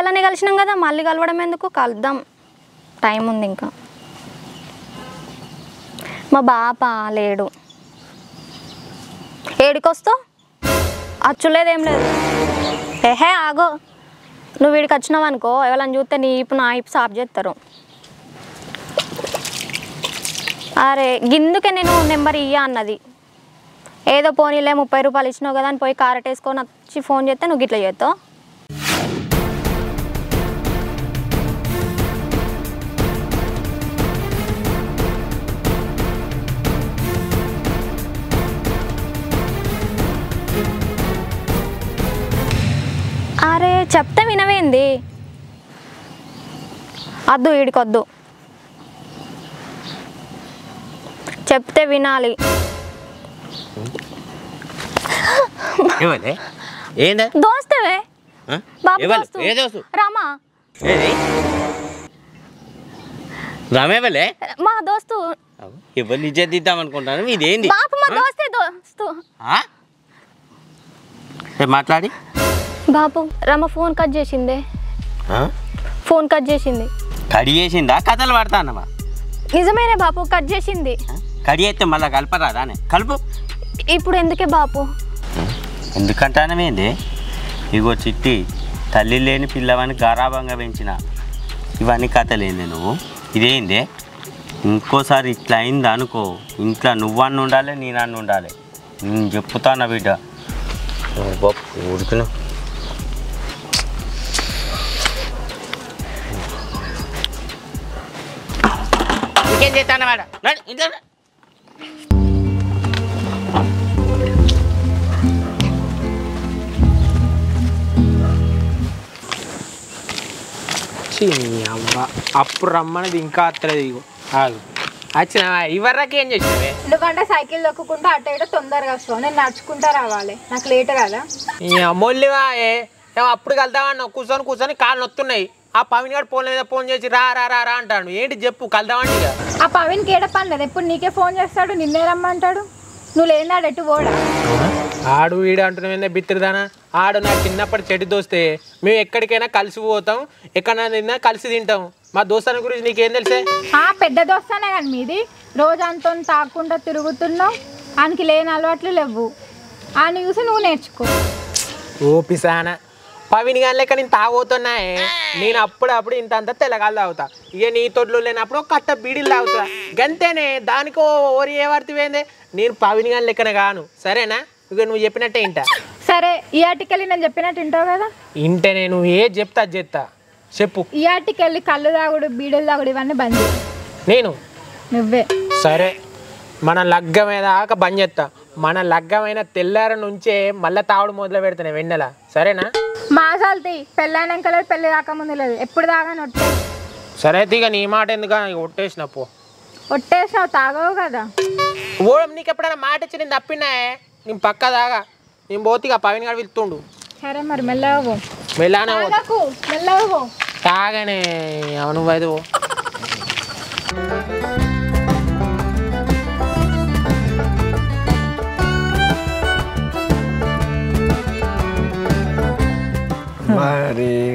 ఇయ్యాలనే కలిసినాం కదా, మళ్ళీ కలవడం ఎందుకు? కలుద్దాం, టైం ఉంది ఇంకా. మా బాప లేడు. ఏడికొస్తావు? అచ్చులేదేం లేదు. ఏహే ఆగో, నువ్వు వీడికి వచ్చినావు అనుకో, ఎవరైనా చూస్తే నీ ఇప్పు నా ఇప్పు సాఫ్ చేస్తారు. అరే గిందుకే నేను నెంబర్ ఇయ్యా అన్నది. ఏదో పోనీలే 30 రూపాయలు ఇచ్చినావు కదా అని పోయి కారెట్ వేసుకొని వచ్చి ఫోన్ చేస్తే నువ్వు గిట్లా చేస్తావు. అరే చెప్తే వినవేంది? వద్దు, వీడికొద్దు, చెప్తే వినాలి. దోస్తవే రామా, మా దోస్తు. ఎవరిని ఇచ్చేద్దాం అనుకుంటాను, ఇదేంది బాపు మా దోస్తే దోస్తు. మాట్లాడి బాపు రమ ఫోన్ కట్ చేసిందే. ఫోన్ కట్ చేసింది. కడి చేసిందా? కథలు పడతానమ్మా. నిజమేనే బాపు, కట్ చేసింది. కడి అయితే మళ్ళీ కలపరాదానే? కలుపు. ఇప్పుడు ఎందుకే బాపు? ఎందుకంటానమేంది? ఇగో చిట్టి, తల్లి లేని పిల్లవాని గారాభంగా పెంచిన ఇవన్నీ కథలేంది నువ్వు? ఇదేంది? ఇంకోసారి ఇట్లా అయింది అనుకో, ఇంట్లో నువ్వన్న ఉండాలి, నేనన్న ఉండాలి. నేను చెప్పుతానా బిడ్డ. ఉడుకును ఇంకేం చేస్తాను వాడు ఇంట్లో. అప్పుడు రమ్మనేది ఇంకా అత్తలేదు. ఇగో ఆగు, వచ్చిన ఇవరకు ఏం చేసినవే? ఎందుకంటే సైకిల్ దొక్కుకుంటా అటు ఇటు తొందరగా వస్తావు, నేను నడుచుకుంటా రావాలి, నాకు లేట్ కదా. మొల్లివా అప్పుడు కలుద్దామన్నా, కూర్చొని కూర్చొని కాళ్ళు నొత్తున్నాయి. ఆ పవన్ గారు ఫోన్ మీద ఫోన్ చేసి రా రా రా రా అంటాడు. ఏంటి చెప్పు, కలుద్దామండి. ఆ పవన్కి ఏడ పని లేదు, ఎప్పుడు నీకే ఫోన్ చేస్తాడు, నిన్నే రమ్మంటాడు. నువ్వు లేనాడు ఎటు పోడా? ఆడు వీడు అంటున్నా బిత్తిరిదానా. ఆడు నాకు చిన్నప్పటి చెడు దోస్తే. మేము ఎక్కడికైనా కలిసి పోతాం, ఎక్కడైనా తిన్నా కలిసి తింటాం. మా దోస్తాని గురించి నీకేం తెలిసే? పెద్ద దోస్తానే కానీ మీది. రోజు అంతా తాకుండా తిరుగుతున్నావు, ఆయనకి లేని అలవాట్లు లేవు. ఆయన చూసి నువ్వు నేర్చుకో. ఓ పిసానా, పవిని కానీ లెక్క నేను తాగుతున్నాయే. నేను అప్పుడప్పుడు ఇంత అంతా తెల్లగాలు తాగుతా. ఇక నీ తొడ్లు లేనప్పుడు కట్ట బీడీలు తాగుతా, గంతేనే. దానికో ఓరి ఏ వర్తిపోయిందే. నేను పవిని కానీ లెక్కన కాను, సరేనా? ఇక నువ్వు చెప్పినట్టే ఇంటా. సరే, ఈ ఆటికెళ్ళి నేను చెప్పినట్టు వింటావు కదా? ఇంటే నేను ఏ చెప్తా చెప్తా చెప్పు. ఈ ఆటికెళ్ళి కళ్ళు తాగుడు, బీడీలు తాగుడు ఇవన్నీ బంద్ చేయి. నేను నువ్వే. సరే, మన లగ్గమైన దాకా బంద్ చేస్తా. మన లగ్గమైన తెల్లార నుంచే మళ్ళీ తాగుడు మొదలు పెడతానే వెన్నెల, సరేనా? మాసాలు పెళ్ళైనాక లేదు, పెళ్ళి కాకముందు లేదు, ఎప్పుడు దాకా ఒట్టే. సరే ఇక నీ మాట ఎందుకు ఒట్టేసిన పో. ఒట్టేసినావు, తాగవు కదా. ఓ నీకు ఎప్పుడైనా మాట ఇచ్చి నేను తప్పినాయే. నేను పక్క దాగా నేను పోతిగా పవన్ గారు వెళ్తుండు. సరే మరి మెల్లగా పో. మెల్లగానే మెల్లగా పో. తాగానే అవును వైదు.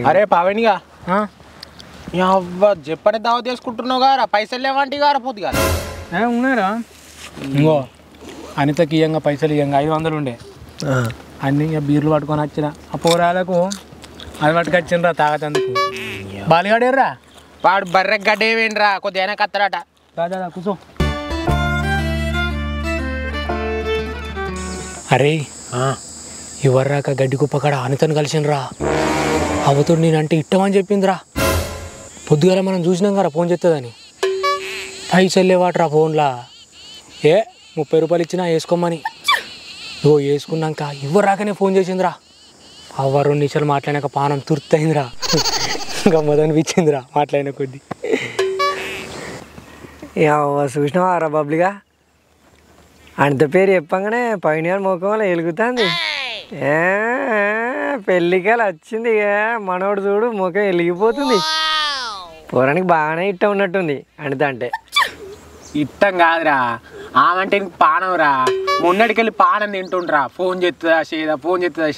అరే పవన్గా చెప్పని దావ తీసుకుంటున్నావు గారా? పైసలు లేవంటి గారా? పూర్తి గారా ఉన్నారా? ఇంకో అనితకి ఇయ్యంగా పైసలు ఇయ్యంగా 500 ఉండే. అన్నీ ఇక బీర్లు పట్టుకొని వచ్చిన. ఆ పోరాలకు అది పట్టుకొచ్చిండ్రా తాగతందుకు. బాలిగాడేర్రా? వాడు బర్రె గడ్డేవేండ్రా, కొద్దిగా కత్తరాట. రాదా కూర్చో. అరే ఇవర్రాక గడ్డి కుప్ప కాడ అనితను కలిసిండ్రా. అవతోడు నేనంటే ఇట్టమని చెప్పిందిరా. పొద్దుగాల మనం చూసినాం కదా ఫోన్ చేస్తుందని. పైసలు లేవాటరా ఫోన్లా. 30 రూపాయలు ఇచ్చినా వేసుకోమని. వేసుకున్నాక ఇవ్వరాకనే ఫోన్ చేసిందిరా. అవ్వ 2 నిమిషాలు మాట్లాడినాక పానం తుర్తయిందిరా. గమ్మదనిపించిందిరా మాట్లాడిన కొద్ది. చూసినావా రా బబ్లిగా? అంత పేరు చెప్పగానే పైన ముఖంలో వెలుగుతుంది. పెళ్ళికలు వచ్చింది, మనోడు చూడు ముఖం వెలిగిపోతుంది. పోరానికి బాగానే ఇట్టం ఉన్నట్టుంది అనిత అంటే. ఇట్టం కాదురా, ఆమంటే నీకు పానం రా, మొన్నటికెళ్ళి పానం తింటుండ్రా, ఫోన్ చేస్తుందా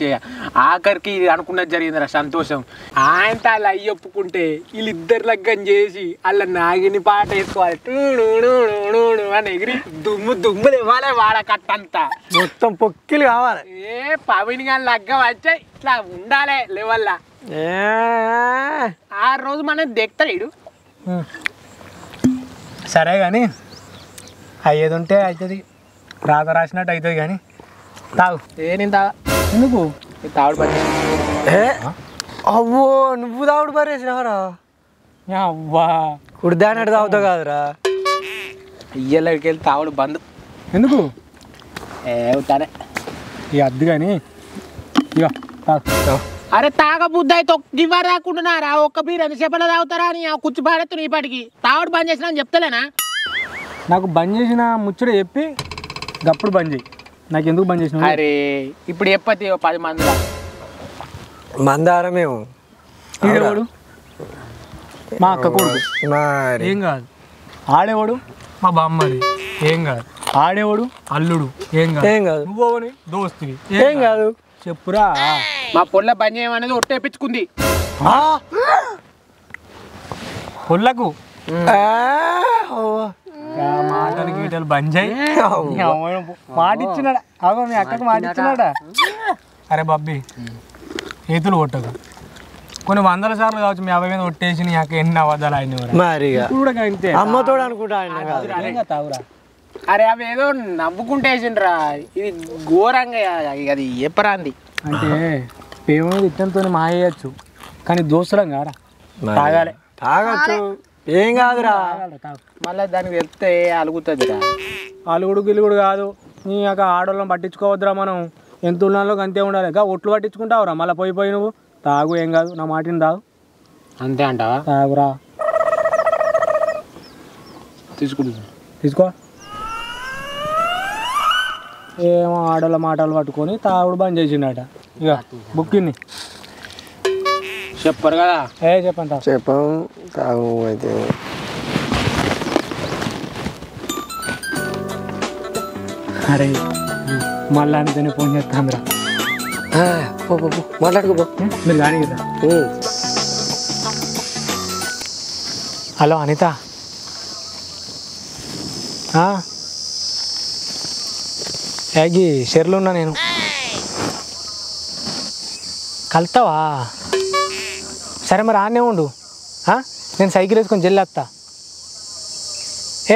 చేయ ఆఖరికి ఇది అనుకున్నది జరిగిందిరా సంతోషం. ఆయనతో అలా అయ్యొప్పుకుంటే వీళ్ళిద్దరు లగ్గం చేసి అలా నాగిని పాట వేసుకోవాలి అని ఎగిరి దుమ్ము ఇవ్వాలి వాడకట్టంతా మొత్తం పొక్కిలు కావాలి. పవిని కానీ లగ్గం వచ్చే ఇట్లా ఉండాలి లెవెల్లా. ఆ రోజు మనం దిగుతాడు ఇడు. సరే కానీ అయ్యేది ఉంటే అవుతుంది, రాత రాసినట్టు అవుతుంది. కానీ తాగు. నేను తాగా ఎందుకు? తాగుడు పని. అవ్వో నువ్వు తాగుడు పారేసినావరా? అవ్వా కుడిదానట్టు తాగుతావు కాదురా. ఇయ్యలకి వెళ్ళి తాగుడు బంద్. ఎందుకు? అవుతానే ఇక అద్దు కానీ ఇక తాగు. అరే తాగ బుద్ధి అయితే గివ్వర్ రాకుంటున్నారా? ఒక్క బీర్ ఎంత చెప్పలో తాగుతారా అని కుర్చి పాడెత్తు నీ పాటికి. తాగుడు బంద్ చేసినా అని చెప్తలేనా? నాకు బంద్ చేసిన ముచ్చట చెప్పి గప్పుడు బంద్ చేయి. నాకు ఎందుకు బంద్ చేసిన? అరే ఇప్పుడు చెప్పతి 10 మందిలా మందారమేమో. ఈడేవాడు మా అక్క కొడుకు, మరి ఏం కాదు. ఆడేవాడు మా బామ్మది, ఏం కాదు. ఆడేవాడు అల్లుడు, ఏం కాదు. ఏం కాదు. నువ్వని దోస్తువి, ఏం కాదు. చెప్పురా. మా పొల్ల బంద్ చేయమనేది ఒట్టేపించుకుంది. పొల్లకు మాటలు గీటలు బంద్ చేయి. మాట ఇచ్చినాడా? అగో మీ అక్కకు మాట ఇచ్చినాడా? అరే బాబ్బీ ఏతులు కొట్టకు. కొన్ని 100 సార్లు కావచ్చు మీ అబ్బాయి మీద కొట్టేసి నీ అక్క ఎన్ని అబద్ధాలు ఆయన మరి కూడా అంతే. అమ్మతోడు అనుకుంటా తాగురా. అరే అవి ఏదో నవ్వుకుంటే వేసిండ్రా, ఇది ఘోరంగా అది ఎప్పరాంది. అంటే పేమ ఇట్టంతో మాయచ్చు, కానీ దోస్తులం కారా. తాగాలి. తాగచ్చు, ఏం కాదురా. మళ్ళీ దానికి వెళ్తే అలుగుతుందిరా. అలుగుడు గిలుగుడు కాదు. నీ యొక్క ఆడోళ్ళని పట్టించుకోవద్దురా. మనం ఎంత ఉన్నాలో అంతే ఉండాలి. ఇంకా ఒట్లు పట్టించుకుంటావురా మళ్ళీ పోయి నువ్వు. తాగు, ఏం కాదు. నా మాటిని తాగు. అంతే అంటావా? తాగురా. తీసుకో. ఏమో ఆడోళ్ళ మాటలు పట్టుకొని తాగుడు బంద్ చేసిండట. ఇక బుక్కిని చెప్పరు కదా. చెప్పండి. చెప్పం తాగు అయితే. అరే మళ్ళీ అంతనే ఫోన్ చేస్తాందిరా. మాట్లాడుకోపో. మీరు కానీ హలో అనిత, యాగి షెర్లు ఉన్నా నేను. కలుతావా? సరే మరి ఆనే ఉండు. నేను సైకిల్ వేసుకొని జల్లేస్తా.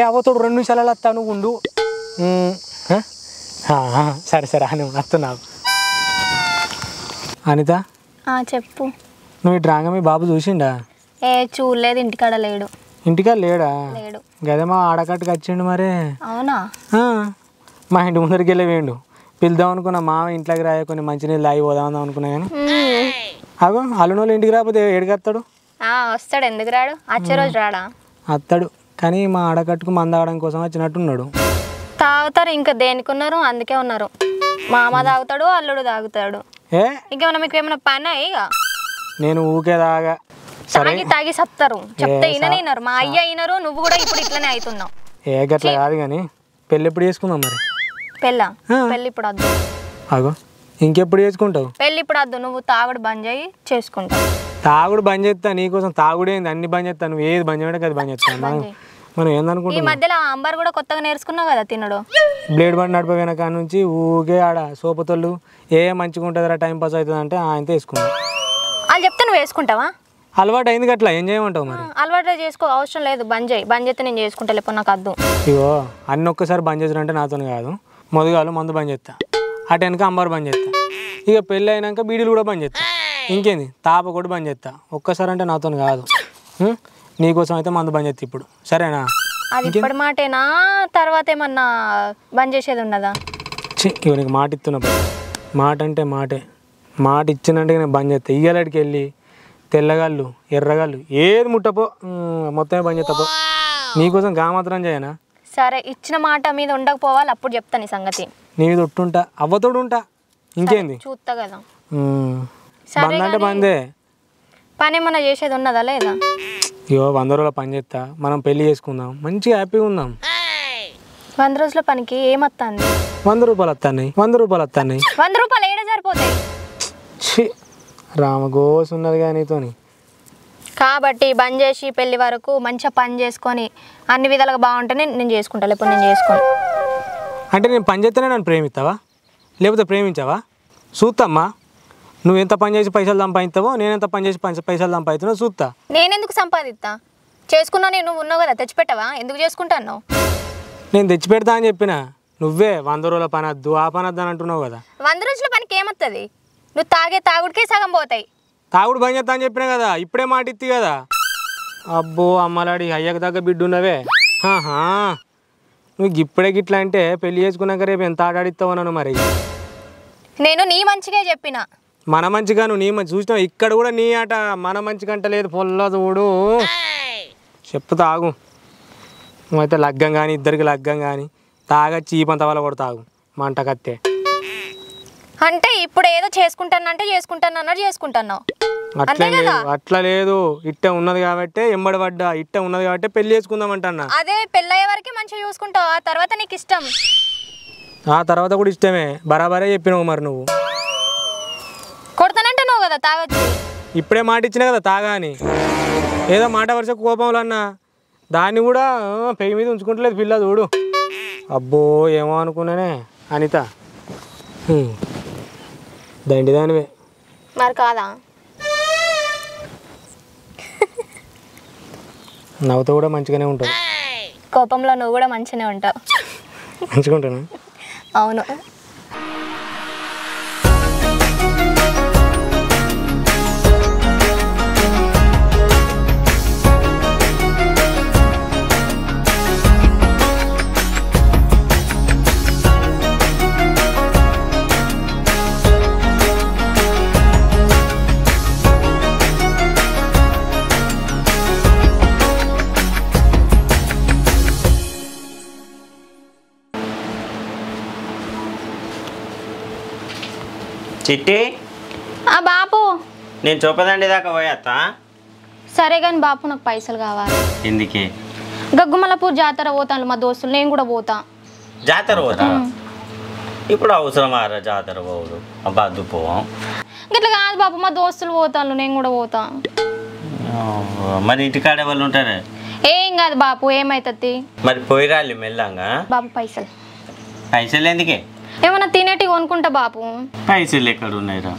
అవతోడు 2 నిమిషాలలో వస్తా, నువ్వు ఉండు. సరే ఆనే వస్తున్నావు. అనిత చెప్పు. నువ్వు ఇటు రాగా మీ బాబు చూసిండా? చూడలేదు, ఇంటికాడ లేడు. ఇంటికాడ లేడా? లేడు. గదే మా ఆడకట్టుకు వచ్చిండు మరి. అవునా? మా ఇంటి ముందరికి వెళ్ళి వేయండు. పిలుద్దాం అనుకున్నా, మా ఇంట్లోకి రాయ కొన్ని మంచినీళ్ళు తాగి పోదాం అనుకున్నా. కానీ అగో అల్లునోళ్ళు ఇంటికి రాకపోతే ఏడికి వస్తాడు? వస్తాడు. ఎందుకు రాడు? వచ్చే రోజు రాడా? వస్తాడు, కానీ మా ఆడకట్టుకు మంద ఆడడం కోసం వచ్చినట్టున్నాడు. తాగుతారు, ఇంకా దేనికి ఉన్నారు? అందుకే ఉన్నారు. మామ తాగుతాడు, అల్లుడు తాగుతాడు. ఇంకేమన్నా మీకు ఏమైనా పని? ఇక నేను ఊకే తాగా. తాగి సత్తారు. చెప్తే ఈయనరు, మా అయ్య అయినరు. నువ్వు కూడా ఇప్పుడు ఇట్లనే అవుతున్నావు. గట్లా కాదు కానీ పెళ్ళి ఎప్పుడు చేసుకుందాం మరి? పెళ్ళి ఇప్పుడు వద్దు. అగో ఇంకెప్పుడు చేసుకుంటావు? పెళ్ళి ఇప్పుడు వద్దు. నువ్వు తాగుడు బంద్ చేయి, చేసుకుంటావు. తాగుడు బంద్ చేస్తా, నీకోసం తాగుడేంది అన్ని బంద్ చేస్తా. నువ్వు ఏది బంద్ చేయడానికి అది బంద్ చేస్తా. మనం ఏందనుకుంటా, ఈ మధ్యలో అంబర్ కూడా కొత్తగా నేర్చుకున్నావు కదా తినడు. బ్లేడ్ బండి నడిపోయిన కాడ నుంచి ఊకే ఆడ సోపతోళ్ళు మంచిగా ఉంటుందిరా, టైం పాస్ అవుతుంది అంటే ఆయనతో వేసుకున్నావు. వాళ్ళు చెప్తే నువ్వు వేసుకుంటావా? అలవాటు అయింది అట్లా. ఏం చేయమంటావు మరి? అలవాటు చేసుకో, అవసరం లేదు. బంద్ చేయి. బంద్ చేస్తే నేను చేసుకుంటా, లేకపోతే నాకు వద్దు. ఇగో అన్ని ఒక్కసారి బంద్ చేసినంటే నాతో కాదు. మొదగాలు మందు బంద్ చేస్తా, అటు వెనక అంబర్ బంద్ చేస్తా. ఇక పెళ్ళి అయినాక బీడీలు కూడా బంద్ చేస్తా. ఇంకేంది తాప కూడా బంద్ చేస్తా. ఒక్కసారి అంటే నాతో కాదు. నీకోసం అయితే మందు బంద్ చేస్తా ఇప్పుడు, సరేనా? అది ఇప్పటి మాటేనా? తర్వాత ఏమన్నా బంద్ చేసేది ఉన్నదా? ఇక నీకు మాట ఇస్తున్నప్పుడు మాట అంటే మాటే. మాట ఇచ్చినట్టు నేను బంద్ చేస్తా. ఇయ్యాలడికి వెళ్ళి తెల్లగాళ్ళు ఎర్రగాళ్ళు ఏది ముట్టపో మొత్తమే బంద్ చేస్తాపో. నీకోసం గా మాత్రం చేయనా? సరే, ఇచ్చిన మాట మీద ఉండకపోవాలి, అప్పుడు చెప్తా నీ సంగతి. నీ మీద ఒట్టుంటా, అవ్వతోడు ఉంటా. ఇంకేంది చూస్తా కదా. బంద్ అంటే బందే. పని ఏమన్నా చేసేది ఉన్నదా లేదా? ఇగో 100 రోజుల పని చేస్తా, మనం పెళ్లి చేసుకుందాం, మంచిగా హ్యాపీగా ఉందాం. 100 రోజుల పనికి ఏమొస్తుంది? 100 రూపాయలు వస్తాయి 100 రూపాయలు వస్తాయి 100 రూపాయలు ఏడ సరిపోతాయి? ఛీ రామగోస్ ఉన్నది కానీ నీతోని. కాబట్టి బంద్ చేసి పెళ్లి వరకు మంచిగా పని చేసుకొని అన్ని విధాలుగా బాగుంటేనే నేను చేసుకుంటా, లేకపోతే నేను చేసుకోను. అంటే నేను పని చేస్తేనే నన్ను ప్రేమిస్తావా లేకపోతే ప్రేమించావా? చూస్తామ్మా, నువ్వు ఎంత పని చేసి పైసలు సంపాదిస్తావో నేను ఎంత పని చేసి పైసలు సంపాదిస్తున్నావు చూస్తా. నేనెందుకు సంపాదిస్తా? చేసుకున్నా నేను ఉన్నావు కదా, తెచ్చిపెట్టవా? ఎందుకు చేసుకుంటాను? నేను తెచ్చి పెడతా అని చెప్పిన, నువ్వే 100 రోజుల పని వద్దు ఆ పని వద్దు అని అంటున్నావు కదా. 100 రోజుల పనికి ఏమొస్తుంది? నువ్వు తాగే తాగుడికే సగం పోతాయి. తాగుడు బంద్ చేస్తా అని చెప్పినా కదా, ఇప్పుడే మాట ఇత్తి కదా. అబ్బో అమ్మలాడి అయ్యకు దగ్గర బిడ్డ ఉన్నవే. నువ్వు ఇప్పుడే గిట్లా అంటే పెళ్లి చేసుకున్నాక రేపు ఎంత ఆడాడిస్తావు నన్ను మరి. నేను నీ మంచిగా చెప్పిన. మన మంచిగా నువ్వు నీ మంచి చూసినావు, ఇక్కడ కూడా నీ ఆట మన మంచి కంట లేదు. పొల్ల చూడు చెప్పు తాగు. నువ్వైతే లగ్గం కానీ ఇద్దరికి లగ్గం కానీ తాగచ్చి ఈ పంత వల్ల కూడా తాగు మంట కత్తే. అంటే ఇప్పుడు ఏదో చేసుకుంటానంటే చేసుకుంటాను అన్నట్టు చేసుకుంటున్నావు. అట్లా లేదు అట్లా లేదు, ఇట్టే ఉన్నది కాబట్టి ఎంబడి పడ్డా, ఇట్టే ఉన్నది కాబట్టి పెళ్లి చేసుకుందామంటన్నా. అదే పెళ్ళయ్యే వరకే మంచిగా చూసుకుంటావు, ఆ తర్వాత నీకు ఇష్టం. ఆ తర్వాత కూడా ఇష్టమే, బరాబరే చెప్పినావు మరి. నువ్వు కొడతానంటే నువ్వు కదా తాగొచ్చు. ఇప్పుడే మాట ఇచ్చినా కదా తాగా అని. ఏదో మాట వరుస కోపంలో అన్నా దాన్ని కూడా పెయ్యి మీద ఉంచుకుంటలేదు పిల్ల చూడు. అబ్బో ఏమో అనుకున్నానే అనిత, దండి దానివే మరి కాదా? నవ్వుతో కూడా మంచిగానే ఉంటావు, కోపంలో నువ్వు కూడా మంచిగానే ఉంటావు. మంచిగా ఉంటాను. అవును. చిట్టి బాపు, నేను చూపదండి దాకా పోయేస్తా. సరే కానీ బాపు నాకు పైసలు కావాలి. ఎందుకే? గగ్గుమలపూర్ జాతర పోతాను మా దోస్తులు, నేను కూడా పోతా. జాతర పోతా? ఇప్పుడు అవసరమారా జాతర పోదు? అబ్బా అద్దు పోవాం. ఇట్లా కాదు బాపు, మా దోస్తులు పోతాను, నేను కూడా పోతా. మరి ఇంటికాడే వాళ్ళు ఉంటారే? ఏం కాదు బాపు, ఏమైతుంది? మరి పోయిరాలి మెల్లంగా. బాపు పైసలు పైసలు ఎందుకే? ఏమన్నా తినేటి కొనుక్కుంటా బాపు. పైసలు ఎక్కడ ఉన్నాయిరా?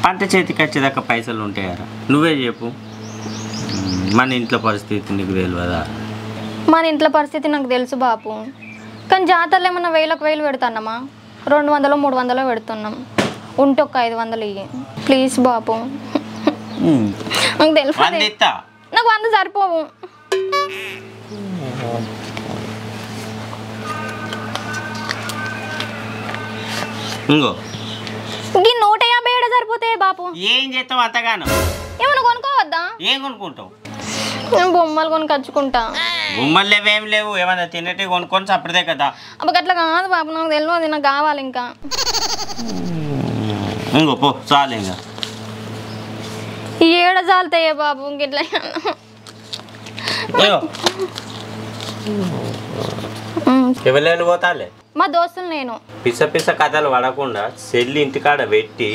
పంట చేతికి వచ్చేదాకా పైసలు ఉంటాయారా? నువ్వే చెప్పు. మన ఇంట్లో పరిస్థితి నీకు తెలియదా? మన ఇంట్లో పరిస్థితి నాకు తెలుసు బాపు, కానీ జాతరలో ఏమన్నా 1000 పెడతానమ్మా, 200 300 పెడుతున్నాం. ఉంటే ఒక 500 ఇయ్యి ప్లీజ్ బాపు. నాకు తెలుసు, నాకు 100 సరిపోవు. ఇంకో ఈ 150 ఏడ సరిపోతాయి బాపు. ఏం చేస్తావు అంతగాను? ఏమన్నా కొనుక్కోవద్దా? ఏం కొనుక్కుంటావు? బొమ్మలు కొనుకొచ్చుకుంటా. బొమ్మలు లేవేం లేవు, ఏమన్నా తినేటి కొనుక్కొని చప్పటిదే కదా. అప్పుడు అట్లా కాదు బాపు, నాకు తెలియదు, అది నాకు కావాలి. ఇంకా ఇంకో పో చాలు. ఇంకా ఏడ చాలుతాయే బాబు ఇట్లా. ఎవరు పోతాలే? మా దోస్తులు నేను. పిస పిస కథలు పడకుండా సెల్లి ఇంటికాడ పెట్టి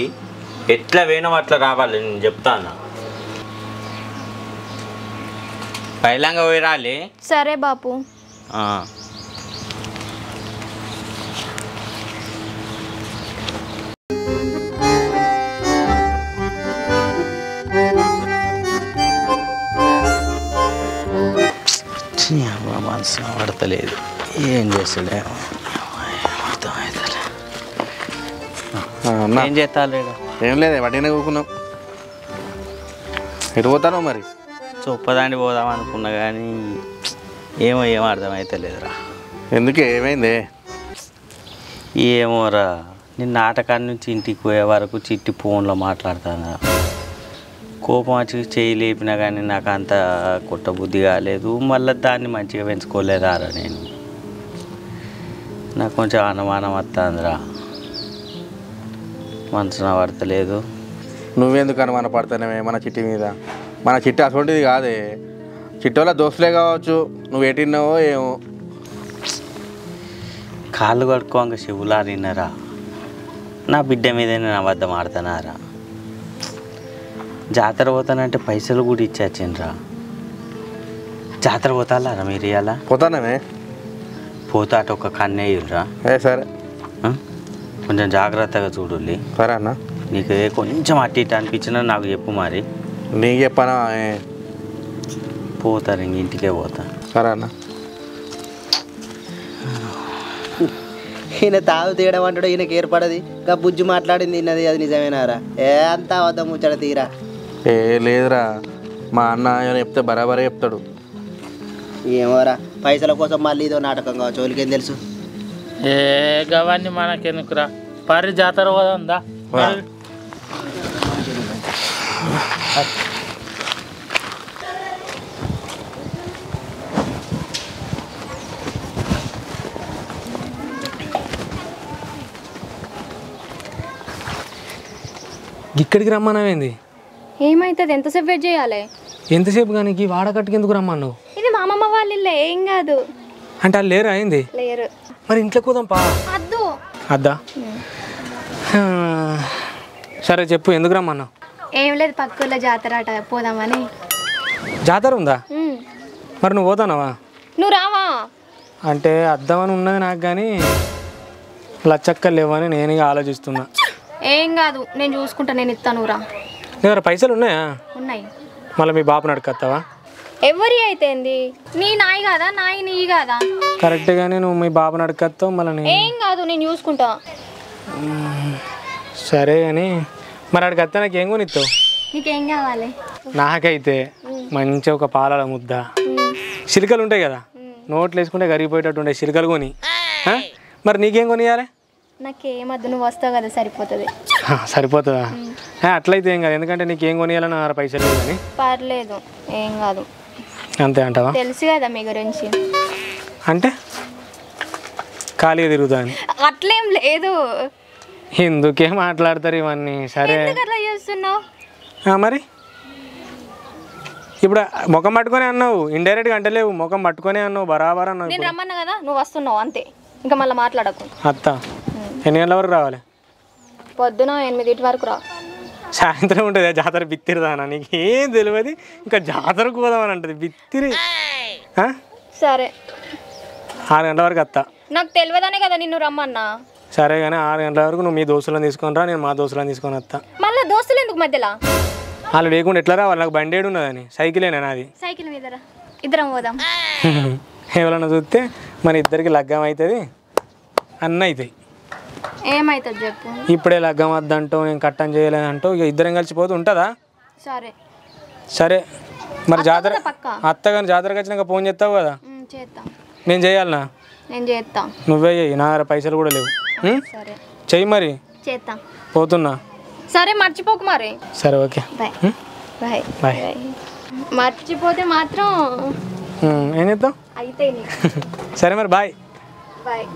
ఎట్లా వేనో అట్లా రావాలి. నేను చెప్తాను, పైలంగా పోయి రాలి. సరే బాపు. మనసు పడతలేదు, ఏం చేస్తాడే అర్థమవుతలే. ఏం చేస్తాడు? ఏం లేదు, వడ్డీనే కూకున్నాం. ఎటు పోతాను మరి? చొప్పదాండి పోదాం అనుకున్నా కానీ ఏమో అర్థమవుతలేదురా. ఎందుకే, ఏమైంది? ఏమోరా, నేను నాటకాన్ని నుంచి ఇంటికి పోయే వరకు చిట్టి ఫోన్లో మాట్లాడతాను. కోపం వచ్చి చేయి లేపినా కానీ నాకు అంత కొట్ట బుద్ధి కాలేదు. మళ్ళీ దాన్ని మంచిగా పెంచుకోలేదారా నేను. నాకు కొంచెం అనుమానం వస్తుందిరా, మనసున పడతలేదు. నువ్వెందుకు అనుమానం పడతానే మన చిట్టి మీద? మన చిట్టి అటువంటిది కాదే, చిట్టి వల్ల దోస్తులే కావచ్చు. నువ్వు ఎటిన్నావో ఏమో. కాళ్ళు కడుక్కోంగా చెవులారినారా నా బిడ్డ మీదనే నా వద్ద మాడుతున్నారా జాతర పోతానంటే పైసలు కూడా ఇచ్చాచిండ్రా జాతర పోతారా మీరు ఇవాళ పోతానమే పోతాట ఒక కన్నేయురా సరే కొంచెం జాగ్రత్తగా చూడుల్లి సరే అన్న నీకు కొంచెం అట్టి ఇటు అనిపించినా నాకు చెప్పు మరి నీకు చెప్పనా పోతారు ఇంక ఇంటికే పోతా సరే అన్న ఈయన తాగు తీయడం అంటాడు ఈయనకి ఏర్పడది ఇంకా బుజ్జి మాట్లాడింది తిన్నది అది నిజమేనారా అంతా వద్ద ముచ్చట తీరా లేదురా మా అన్న ఏమైనా చెప్తే బరాబరే చెప్తాడు ఏమోరా పైసల కోసం మళ్ళీ ఇదో నాటకం కావచ్చు వాళ్ళకేం తెలుసు గవన్నీ మనకెందుకురా పరి జాతర పోదా ఇక్కడికి రమ్మన్నావేంది? ఏమైతుంది? ఎంతసేపు వెయిట్ చేయాలి? ఎంతసేపు కానీ వాడకట్టుకు ఎందుకు రమ్మన్నావు? ఇది మా అమ్మమ్మ వాళ్ళ ఇల్లే, ఏం కాదు. అంటే వాళ్ళు లేరు అయింది లేరు. మరి ఇంట్లో కూదాంపా. అద్దు అద్దా? సరే చెప్పు, ఎందుకు రమ్మన్నావు? ఏం లేదు, పక్కూర్లో జాతర అట, పోదామని. జాతర ఉందా? మరి నువ్వు పోతానవా? నువ్వు రావా? అంటే అద్దామని ఉన్నది నాకు, కానీ లచ్చక్కలు లేవని నేను ఇక ఆలోచిస్తున్నా. ఏం కాదు, నేను చూసుకుంటా, నేను ఇస్తాను. రా. దగ్గర పైసలు ఉన్నాయా? ఉన్నాయి. మళ్ళీ మీ బాబుని అడుకొస్తావా? ఎవరి అయితేంది, నీ నాయి కాదా, నాయి నీ కాదా? కరెక్ట్గానే నువ్వు మీ బాబుని అడుకొస్తావు మళ్ళీ. ఏం కాదు, నేను చూసుకుంటా. సరే కానీ మరి అడిగి వస్తే నాకు ఏం కొనిస్తావు? నీకేం కావాలి? నాకైతే మంచిగా ఒక పాలల ముద్ద, చిలుకలు ఉంటాయి కదా, నోట్లు వేసుకుంటే కరిగిపోయేటట్టు ఉండే చిలుకలు కొని. మరి నీకేం కొనియాలి? నాకేమద్దు, నువ్వు వస్తావు కదా, సరిపోతుంది. సరిపోతుందా? అట్లయితే ఏం కాదు, ఎందుకంటే నీకేం కొనియాలని నా పైసలు లేవు కానీ. పర్లేదు, ఏం కాదు. అంతే అంటావా? తెలుసు కదా మీ గురించి. అంటే ఖాళీగా తిరుగుతా అని అట్లేం లేదు. ఎందుకే మాట్లాడతారు ఇవన్నీ? సరే అట్లా చేస్తున్నావు. మరి ఇప్పుడు ముఖం పట్టుకొని అన్నావు, ఇండైరెక్ట్గా అంటలేవు, ముఖం పట్టుకొని అన్నావు, బరాబర్ అన్నావు. నేను రమ్మన్నా కదా, నువ్వు వస్తున్నావు అంతే, ఇంకా మళ్ళీ మాట్లాడకు. అత్త ఎన్ని గంటల వరకు రావాలి? పొద్దున 8 వరకు రా. సాయంత్రం ఉంటుంది జాతర, బిత్తిరిదానా? నీకు ఏం తెలియదు, ఇంకా జాతరకు పోదామని అంటది బిత్తిరి. సరే 6 గంటల వరకు అత్త. నాకు తెలియదనే కదా నిన్ను రమ్మన్నా. సరే కానీ 6 గంటల వరకు నువ్వు మీ దోస్తులను తీసుకొని రా, నేను మా దోస్తులను తీసుకొని వస్తా. మళ్ళీ దోస్తులు ఎందుకు మధ్యలో? వాళ్ళు లేకుండా ఎట్లా రావాలి? నాకు బండి ఏడు ఉన్నదని, సైకిలేనా నాది. సైకిల్ మీద రా, ఇద్దరం పోదాం. ఎవరన్నా చూస్తే మన ఇద్దరికి లగ్గం అవుతుంది, అన్నీ అవుతాయి. ఏమవుతుంది చెప్పు? ఇప్పుడే లగ్గం వద్దంటావు, నేను కట్టం చేయలేదంటావు, ఇక ఇద్దరం కలిసిపోతూ ఉంటుందా? సరే సరే మరి జాతర పక్క అత్త కానీ జాతరకు వచ్చినాక ఫోన్ చేస్తావు కదా? చేద్దాం. నేను చేయాలనా? నేను చేస్తా. నువ్వే చెయ్యి, నా దగ్గర పైసలు కూడా లేవు. సరే చెయ్యి మరి. చేస్తా. పోతున్నా. సరే మర్చిపోకు మరి. సరే ఓకే, బాయ్. Bye bye. మర్చిపోతే మాత్రం ఏం చేద్దాం? అయితే సరే మరి బాయ్. బాయ్.